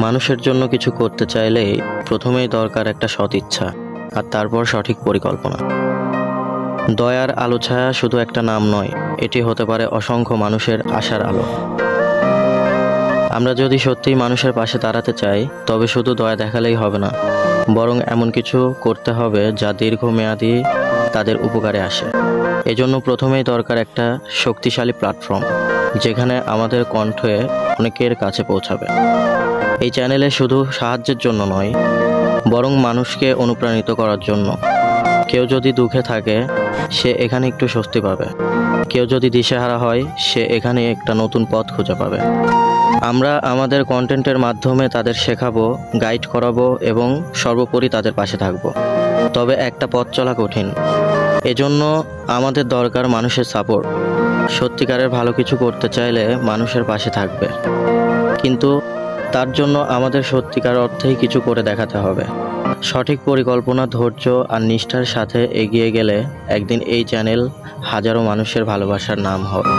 মানুষের জন্য কিছু করতে চাইলে প্রথমেই দরকার একটা সৎ ইচ্ছা আর তারপর সঠিক পরিকল্পনা। দয়ার আলো ছায়া শুধু একটা নাম নয়, এটি হতে পারে অসংখ্য মানুষের আশার আলো। আমরা যদি সত্যিই মানুষের পাশে দাঁড়াতে চাই, তবে শুধু দয়া দেখালেই হবে না, বরং এমন কিছু করতে হবে যা দীর্ঘমেয়াদী তাদের উপকারে আসে। এজন্য প্রথমেই দরকার একটা শক্তিশালী প্ল্যাটফর্ম, যেখানে আমাদের কণ্ঠে অনেকের কাছে পৌঁছাবে। এই চ্যানেলে শুধু সাহায্যের জন্য নয়, বরং মানুষকে অনুপ্রাণিত করার জন্য। কেউ যদি দুঃখে থাকে, সে এখানে একটু স্বস্তি পাবে। কেউ যদি দিশেহারা হয়, সে এখানে একটা নতুন পথ খুঁজে পাবে। আমরা আমাদের কন্টেন্টের মাধ্যমে তাদের শেখাবো, গাইড করাবো এবং সর্বোপরি তাদের পাশে থাকবো। তবে একটা পথ চলা কঠিন, এজন্য আমাদের দরকার মানুষের সাপোর্ট। সত্যিকারের ভালো কিছু করতে চাইলে মানুষের পাশে থাকবে, কিন্তু তার জন্য আমাদের সত্যিকার অর্থেই কিছু করে দেখাতে হবে। সঠিক পরিকল্পনা, ধৈর্য আর নিষ্ঠার সাথে এগিয়ে গেলে একদিন এই চ্যানেল হাজারো মানুষের ভালোবাসার নাম হবে।